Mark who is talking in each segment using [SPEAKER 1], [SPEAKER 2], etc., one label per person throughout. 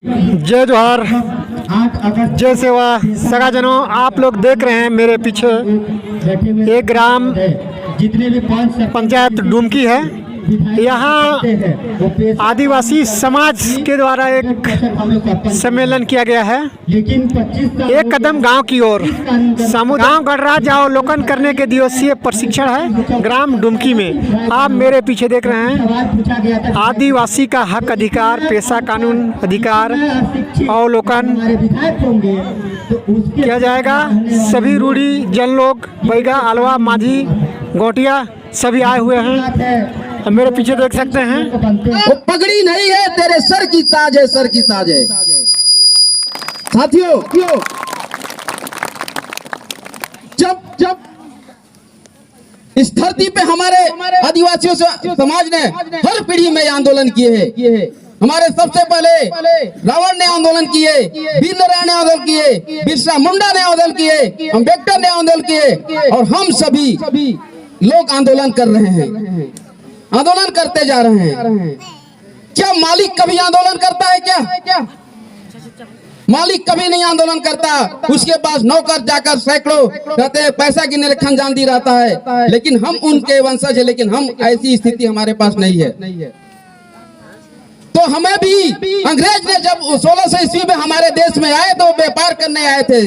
[SPEAKER 1] जय जोहार, जय सेवा। सगाजनों, आप लोग देख रहे हैं मेरे पीछे एक ग्राम पंचायत डुमकी है। यहाँ आदिवासी समाज के द्वारा एक सम्मेलन किया गया है, एक कदम गांव की ओर। गांव गणराज्य अवलोकन करने के दिवसीय प्रशिक्षण है ग्राम डुमकी में। आप मेरे पीछे देख रहे हैं आदिवासी का हक अधिकार, पेशा कानून अधिकार अवलोकन किया जाएगा। सभी रूढ़ी जन लोग, बैगा, आलवा, माझी, गोटिया सभी आए हुए हैं। हम मेरे पीछे देख सकते हैं।
[SPEAKER 2] वो पगड़ी नहीं है, तेरे सर की ताज है, सर की ताज है। साथियों, जब इस धरती पे हमारे आदिवासियों समाज ने हर पीढ़ी में आंदोलन किए हैं। हमारे सबसे पहले रावण ने आंदोलन किए, वीर नारायण ने आंदोलन किए, बिरसा मुंडा ने आंदोलन किए, अम्बेडकर ने आंदोलन किए, और हम सभी लोग आंदोलन कर रहे हैं, आंदोलन करते जा रहे हैं। क्या मालिक कभी आंदोलन करता है? क्या मालिक कभी नहीं आंदोलन करता। उसके पास नौकर जाकर सैकड़ों रहते हैं, पैसा गिनने खन जानती रहता है, लेकिन हम उनके वंशज है। लेकिन हम ऐसी स्थिति हमारे पास नहीं है। तो हमें भी अंग्रेज ने जब 1600 ईस्वी में हमारे देश में आए तो व्यापार करने आए थे।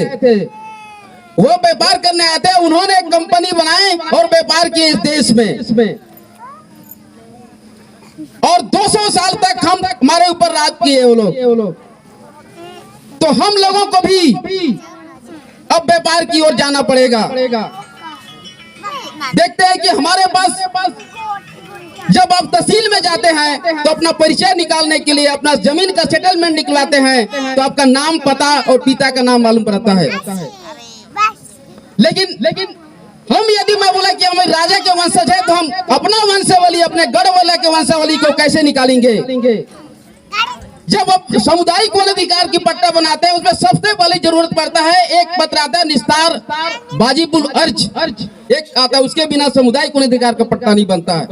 [SPEAKER 2] वो व्यापार करने आए थे, उन्होंने एक कंपनी बनाई और व्यापार किए इस देश में, और 200 साल तक हमारे ऊपर राज किए वो लोग। तो हम लोगों को भी अब व्यापार की ओर जाना पड़ेगा। देखते हैं कि हमारे पास जब आप तहसील में जाते हैं तो अपना परिचय निकालने के लिए अपना जमीन का सेटलमेंट निकलवाते हैं, तो आपका नाम, पता और पिता का नाम मालूम पड़ता है। लेकिन हम यदि मैं बोला कि हम राजा के वंशज है, तो हम अपना वंशावली, अपने गढ़ वाला के वंशावली को कैसे निकालेंगे? जब आप सामुदायिक वन अधिकार की पट्टा बनाते हैं, उसमें सबसे पहले जरूरत पड़ता है, एक पत्र आता है निस्तार वाजिबुल अर्ज, एक आता है, उसके बिना सामुदायिक वन अधिकार का पट्टा नहीं बनता है।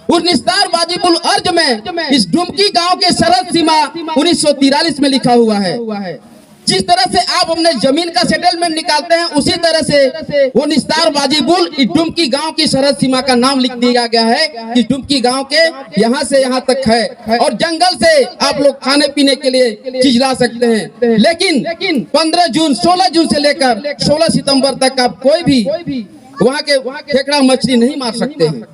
[SPEAKER 2] उस निस्तार वाजिबुल अर्ज में इस डुमकी गांव के सरहद सीमा 1943 में लिखा हुआ है। जिस तरह से आप अपने जमीन का सेटलमेंट निकालते हैं, उसी तरह से वो निस्तार वाजिबुल डुमकी गांव की सरहद सीमा का नाम लिख दिया गया है कि डुमकी गांव के यहाँ से यहाँ तक है, और जंगल से आप लोग खाने पीने के लिए चीज ला सकते हैं। लेकिन 15 जून 16 जून से लेकर 16 सितंबर तक आप कोई भी वहाँ के खेकड़ा मछली नहीं मार सकते हैं,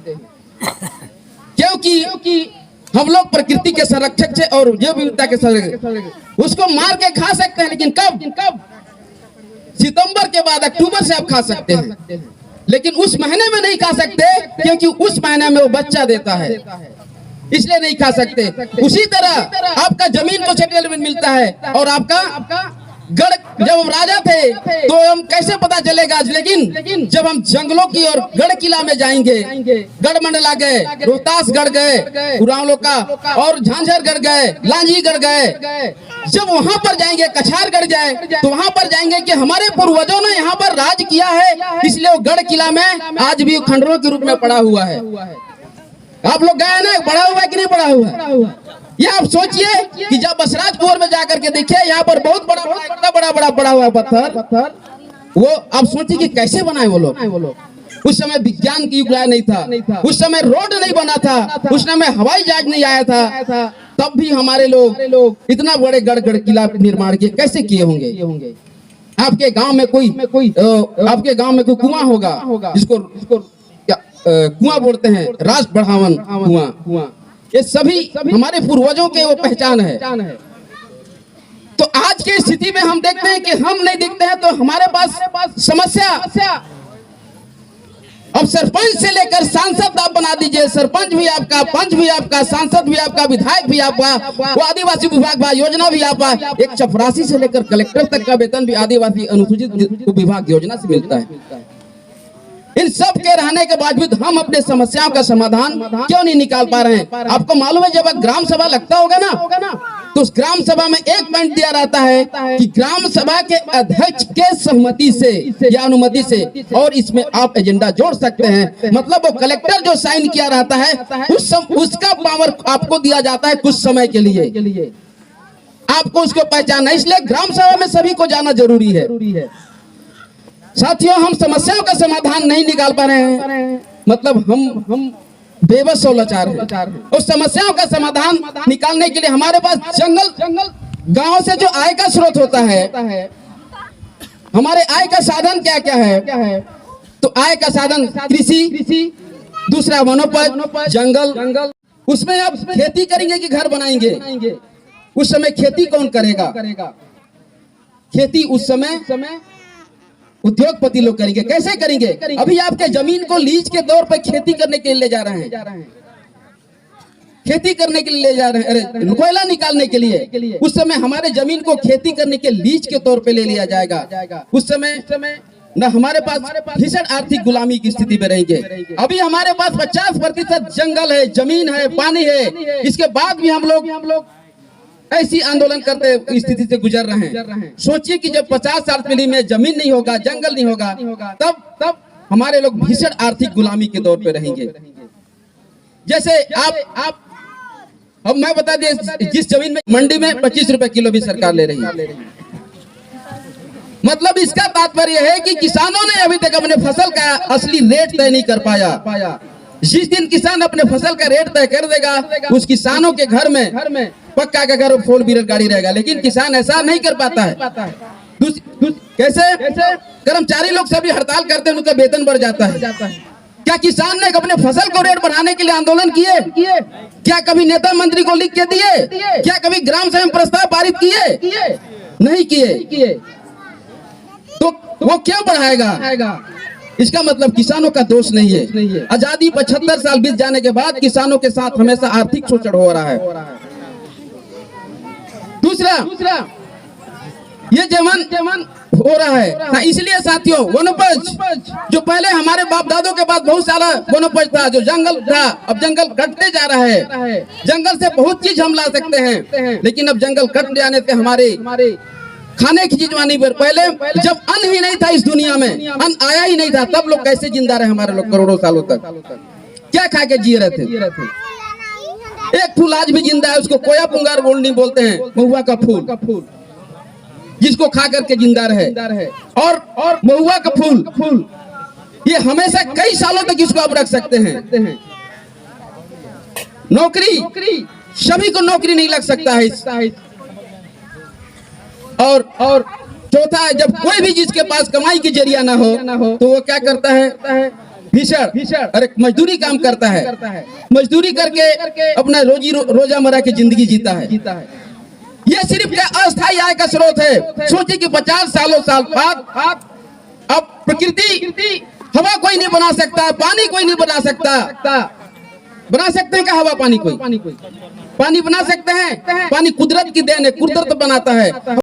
[SPEAKER 2] क्योंकि हम लोग प्रकृति के संरक्षक से और जैव विविधता के संरक्षक, उसको मार के खा सकते हैं। लेकिन कब? सितंबर के बाद अक्टूबर से आप खा सकते हैं, लेकिन उस महीने में नहीं खा सकते, क्योंकि उस महीने में वो बच्चा देता है, इसलिए नहीं खा सकते। उसी तरह आपका जमीन को सेटलमेंट मिलता है, और आपका गढ़, जब हम राजा थे तो हम कैसे पता चलेगा? लेकिन जब हम जंगलों की और गढ़ किला में जाएंगे, गढ़ मंडला गए, रोहतास गढ़ गए, उरावलों का, और झांझर गढ़ गए, लांजी गढ़ गए, जब वहां पर जाएंगे, कछार गढ़ जाए, तो वहां पर जाएंगे कि हमारे पूर्वजों ने यहाँ पर राज किया है, इसलिए वो गढ़ किला में आज भी खंडरों के रूप में पड़ा हुआ है। आप लोग गए ना, पड़ा हुआ है कि नहीं पड़ा हुआ है? ये आप सोचिए कि जब बसराजपुर में जाकर के देखिए, यहाँ पर बहुत बड़ा पड़ा हुआ पत्थर, वो आप सोचिए कि कैसे बनाए वो लोग। उस समय विज्ञान की युग नहीं था, उस समय रोड नहीं बना था, उस समय हवाई जहाज नहीं आया था, तब भी हमारे लोग इतना बड़े गढ़ किला निर्माण किए, कैसे किए होंगे? आपके गाँव में कोई कुआं होगा, जिसको कुआं बोलते हैं, राज बढ़ावन कुआं, ये सभी हमारे पूर्वजों के वो पहचान है। तो आज की स्थिति में हम देखते हैं कि हम नहीं दिखते हैं, तो हमारे पास समस्या। अब सरपंच से लेकर सांसद आप बना दीजिए, सरपंच भी आपका, पंच भी आपका, सांसद भी आपका, विधायक भी आपका, वो आदिवासी विभाग योजना भी आपका, एक चपरासी से लेकर कलेक्टर तक का वेतन भी आदिवासी अनुसूचित विभाग योजना से मिलता है। इन सब के रहने के बावजूद हम अपने समस्याओं का समाधान क्यों नहीं निकाल पा रहे हैं? आपको मालूम है, जब ग्राम सभा लगता होगा ना, तो उस ग्राम सभा में एक पॉइंट दिया रहता है कि ग्राम सभा के अध्यक्ष के सहमति से या अनुमति से, और इसमें आप एजेंडा जोड़ सकते हैं। मतलब वो कलेक्टर जो साइन किया रहता है, उसका पावर आपको दिया जाता है कुछ समय के लिए। आपको उसको पहचानना, इसलिए ग्राम सभा में सभी को जाना जरूरी है। साथियों, हम समस्याओं का समाधान नहीं निकाल पा रहे हैं, मतलब हम बेबस और लाचार हैं। उस समस्याओं का समाधान निकालने के लिए हमारे पास जंगल गांव से जो आय का स्रोत होता है, हमारे आय का साधन क्या क्या है? तो आय का साधन कृषि, दूसरा वनोपज, जंगल। उसमें आप खेती करेंगे कि घर बनाएंगे? उस समय खेती कौन करेगा? खेती उस समय उद्योगपति लोग करेंगे। कैसे करेंगे? अभी आपके जमीन को लीज के तौर पर खेती करने के लिए ले जा रहे हैं, खेती करने के लिए ले जा रहे हैं, अरे कोयला निकालने के लिए। उस समय हमारे जमीन को खेती करने के लीज के तौर पे ले लिया जाएगा। उस समय न हमारे पास भीषण आर्थिक गुलामी की स्थिति में रहेंगे। अभी हमारे पास 50% जंगल है, जमीन है, पानी है, इसके बाद भी हम लोग ऐसी आंदोलन करते स्थिति से गुजर रहे हैं। सोचिए कि जब 50 साल पहले में जमीन नहीं होगा, जंगल नहीं होगा, तब हमारे लोग भीषण आर्थिक गुलामी के दौर पे रहेंगे। जैसे आप अब मैं बता दें, जिस जमीन में मंडी में 25 रुपए किलो भी सरकार ले रही है, मतलब इसका तात्पर्य है कि किसानों ने अभी तक अपने फसल का असली रेट तय नहीं कर पाया। जिस दिन किसान अपने फसल का रेट तय कर देगा, उस किसानों के घर में पक्का का घर, 4 व्हीलर गाड़ी रहेगा। लेकिन किसान ऐसा नहीं कर पाता है। कैसे? कर्मचारी लोग सभी हड़ताल करते हैं, उनका वेतन बढ़ जाता है। क्या किसान ने अपने फसल को रेट बढ़ाने के लिए आंदोलन किए? क्या कभी नेता मंत्री को लिख के दिए? क्या कभी ग्राम सभा में प्रस्ताव पारित किए? नहीं किए। तो वो क्यों बढ़ाएगा? इसका मतलब किसानों का दोष नहीं है। आजादी 75 साल बीत जाने के बाद किसानों के साथ हमेशा आर्थिक शोषण हो रहा है। दूसरा, ये जमन हो रहा है। इसलिए साथियों, वनोपज जो पहले हमारे बाप दादों के पास बहुत सारा वनोपज था, जो जंगल था, अब जंगल कटते जा रहा है। जंगल से बहुत चीज हम ला सकते हैं, लेकिन अब जंगल कट जाने से हमारे खाने की चीज नहीं पर। पहले जब अन्न ही नहीं था इस दुनिया में, अन्न आया ही नहीं था, तब लोग कैसे जिंदा रहे? हमारे लोग करोड़ों सालों तक क्या खा के जी रहे थे? एक फूल आज भी जिंदा है, उसको कोया पुंगार गोल्डी बोलते हैं, महुआ का फूल, जिसको खा करके जिंदा रहे। और महुआ का फूल ये हमेशा कई सालों तक इसको आप रख सकते हैं। नौकरी, सभी को नौकरी नहीं लग सकता है। और चौथा है, जब कोई भी जिसके पास कमाई की जरिया ना हो, तो वो क्या करता है? भीषण अरे मजदूरी काम करता है। मजदूरी करके अपना रोजामर्रा की जिंदगी जीता है। ये सिर्फ क्या अस्थायी आय का स्रोत है। सोचिए कि 50 साल बाद अब प्रकृति, हवा कोई नहीं बना सकता, पानी कोई नहीं बना सकता। बना सकते हैं क्या हवा, पानी? कोई पानी बना सकते हैं? पानी कुदरत की देन है, कुदरत बनाता है।